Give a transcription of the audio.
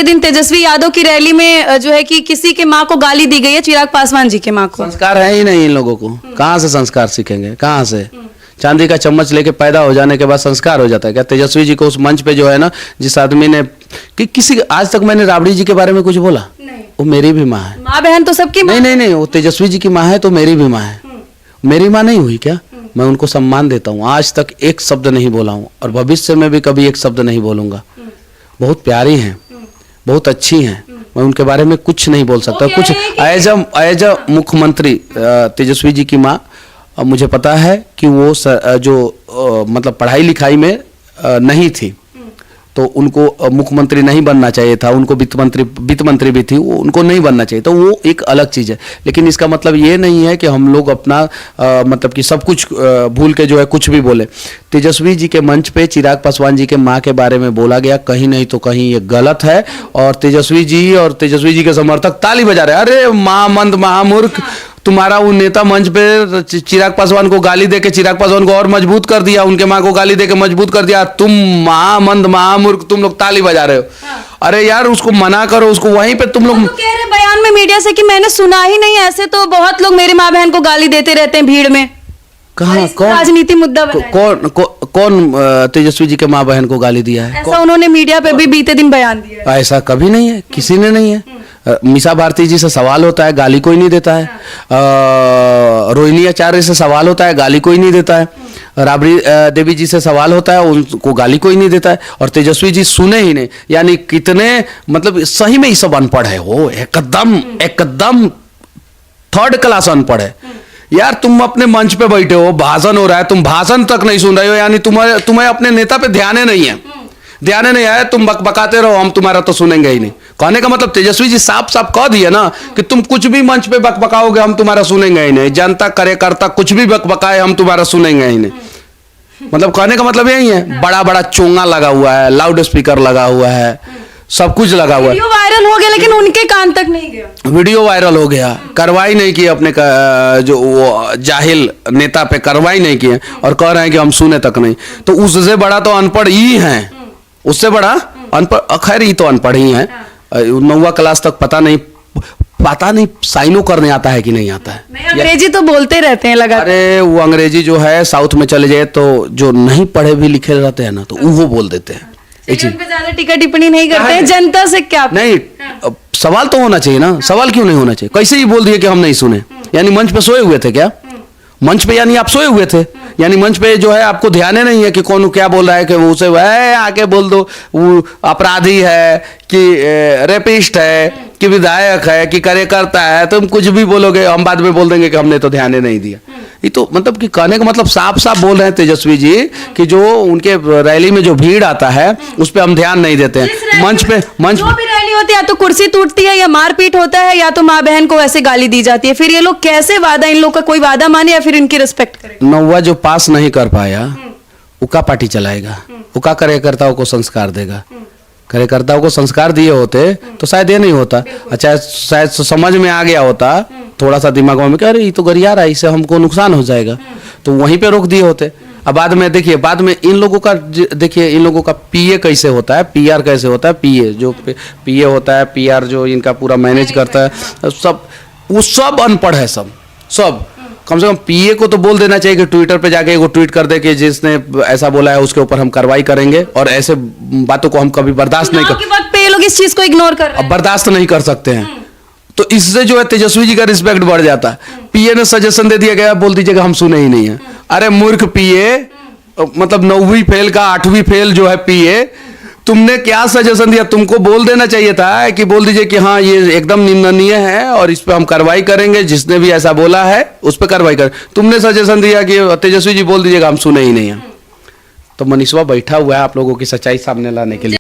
बीते दिन तेजस्वी यादव की रैली में जो है कि किसी के माँ को गाली दी गई है, चिराग पासवान जी के माँ को। संस्कार है ही नहीं इन लोगों को, कहाँ से संस्कार सीखेंगे, कहाँ से? चांदी का चम्मच लेके पैदा हो जाने के बाद संस्कार हो जाता है क्या? तेजस्वी जी को उस मंच पे जो है ना, जिस आदमी ने कि किसी आज तक मैंने राबड़ी जी के बारे में कुछ बोला? नहीं। वो मेरी भी माँ है। माँ बहन तो सबकी माँ। नहीं, वो तेजस्वी जी की माँ है तो मेरी भी माँ है। मेरी माँ नहीं हुई क्या? मैं उनको सम्मान देता हूँ, आज तक एक शब्द नहीं बोला हूँ और भविष्य में भी कभी एक शब्द नहीं बोलूंगा। बहुत प्यारी हैं, बहुत अच्छी हैं, मैं उनके बारे में कुछ नहीं बोल सकता। कुछ एज अ मुख्यमंत्री तेजस्वी जी की माँ, मुझे पता है कि वो मतलब पढ़ाई लिखाई में नहीं थी, तो उनको मुख्यमंत्री नहीं बनना चाहिए था, उनको वित्त मंत्री भी थी, वो उनको नहीं बनना चाहिए, तो वो एक अलग चीज़ है। लेकिन इसका मतलब ये नहीं है कि हम लोग अपना मतलब कि सब कुछ भूल के जो है कुछ भी बोले। तेजस्वी जी के मंच पे चिराग पासवान जी के माँ के बारे में बोला गया, कहीं नहीं तो कहीं ये गलत है, और तेजस्वी जी के समर्थक ताली बजा रहे हैं, अरे महामंद महामूर्ख, तुम्हारा वो नेता मंच पे चिराग पासवान को गाली देके चिराग पासवान को और मजबूत कर दिया, उनके माँ को गाली देके मजबूत कर दिया, तुम महामंद महामूर्ख, तुम लोग ताली बजा रहे हो। अरे यार उसको मना करो, उसको वहीं पे तुम लोग तो कह रहे बयान में मीडिया से कि मैंने सुना ही नहीं, ऐसे तो बहुत लोग मेरी माँ बहन को गाली देते रहते हैं भीड़ में। कहाँ? कौन राजनीति मुद्दा कौन तेजस्वी जी के माँ बहन को गाली दिया है? ऐसा उन्होंने मीडिया पे भी बीते दिन बयान दिया है। ऐसा कभी नहीं है, किसी ने नहीं है। मीसा भारती जी से सवाल होता है, गाली कोई नहीं देता है। रोहिणी आचार्य से सवाल होता है, गाली कोई नहीं देता है। राबड़ी देवी जी से सवाल होता है, उनको गाली कोई नहीं देता है। और तेजस्वी जी सुने ही नहीं, यानी कितने मतलब सही में ये सब अनपढ़ है, वो एकदम थर्ड क्लास अनपढ़ है। यार तुम अपने मंच पे बैठे हो, भाषण हो रहा है, तुम भाषण तक नहीं सुन रहे हो, यानी तुम्हें अपने नेता पे ध्यान नहीं है, ध्यान नहीं आया, तुम बकबकाते रहो, हम तुम्हारा तो सुनेंगे ही नहीं। कहने का मतलब तेजस्वी जी साफ साफ कह दिए ना कि तुम कुछ भी मंच पे बकबकाओगे हम तुम्हारा सुनेंगे ही नहीं, जनता कार्यकर्ता कुछ भी बकबकाए हम तुम्हारा सुनेंगे ही नहीं। मतलब कहने का मतलब यही है, बड़ा बड़ा चोंगा लगा हुआ है, लाउड स्पीकर लगा हुआ है, सब कुछ लगा हुआ है। वीडियो वायरल हो गया लेकिन उनके कान तक नहीं गया। वीडियो वायरल हो गया, कार्रवाई नहीं की अपने जो वो जाहिल नेता पे कार्रवाई नहीं की है, और कह रहे हैं कि हम सुने तक नहीं। तो उससे बड़ा तो अनपढ़ ही है, उससे बड़ा अनपढ़, खैर ही तो अनपढ़ ही है। 9वीं क्लास तक पता नहीं साइनो करने आता है कि नहीं आता है। नहीं, अंग्रेजी तो बोलते रहते हैं लगातार। अरे वो अंग्रेजी जो है साउथ में चले जाए तो जो नहीं पढ़े भी लिखे रहते हैं ना, तो वो बोल देते हैं। पे ज्यादा टिक्का टिप्पणी नहीं करते हैं, जनता से क्या नहीं, सवाल तो होना चाहिए ना, सवाल क्यों नहीं होना चाहिए? कैसे ही बोल दिए कि हम नहीं सुने, यानी मंच पे सोए हुए थे क्या? मंच पे यानी आप सोए हुए थे, यानी मंच पे जो है आपको ध्यान ही नहीं है कि कौन क्या बोल रहा है, कि उसे आके बोल दो वो अपराधी है कि रेपिस्ट है कि विधायक है कि कार्यकर्ता है, तुम कुछ भी बोलोगे, हम बाद में बोल देंगे कि हमने तो ध्यान ही नहीं दिया। ये तो मतलब कि कहने का मतलब साफ साफ बोल रहे हैं तेजस्वी जी कि जो उनके रैली में जो भीड़ आता है उस पर हम ध्यान नहीं देते हैं। मंच पे जो भी रैली होती है, या तो कुर्सी टूटती है, या मारपीट होता है, या तो माँ बहन को ऐसे गाली दी जाती है। फिर ये लोग कैसे वादा, इन लोग का कोई वादा माने या फिर इनकी रिस्पेक्ट करे? 9वां जो पास नहीं कर पाया वो का पार्टी चलाएगा, वो का कार्यकर्ताओं को संस्कार देगा? कार्यकर्ताओं को संस्कार दिए होते तो शायद ये नहीं होता। अच्छा शायद समझ में आ गया होता, थोड़ा सा दिमाग में कि अरे ये तो गरिया रहा है, इससे हमको नुकसान हो जाएगा, तो वहीं पे रोक दिए होते। अब बाद में देखिए, बाद में इन लोगों का पीए कैसे होता है, पीआर कैसे होता है। पीए जो पीए होता है, पीआर जो इनका पूरा मैनेज करता है, सब अनपढ़ है, सब कम से कम पीए को तो बोल देना चाहिए कि ट्विटर पे जाके वो ट्वीट कर दे कि जिसने ऐसा बोला है उसके ऊपर हम कार्रवाई करेंगे, और ऐसे बातों को हम कभी बर्दाश्त नहीं कर वक्त पे ये लोग इस चीज को इग्नोर कर रहे हैं, बर्दाश्त नहीं कर सकते हैं। तो इससे जो है तेजस्वी जी का रिस्पेक्ट बढ़ जाता है। पीए ने सजेशन दे दिया गया, बोल दीजिएगा हम सुने ही नहीं है। अरे मूर्ख पीए, मतलब 9वीं फेल का 8वीं फेल जो है पीए, तुमने क्या सजेशन दिया? तुमको बोल देना चाहिए था कि बोल दीजिए कि हाँ ये एकदम निंदनीय है और इस पे हम कार्रवाई करेंगे, जिसने भी ऐसा बोला है उस पर कार्रवाई कर। तुमने सजेशन दिया कि तेजस्वी जी बोल दीजिएगा हम सुने ही नहीं है। तो मनीषवा बैठा हुआ है आप लोगों की सच्चाई सामने लाने के लिए।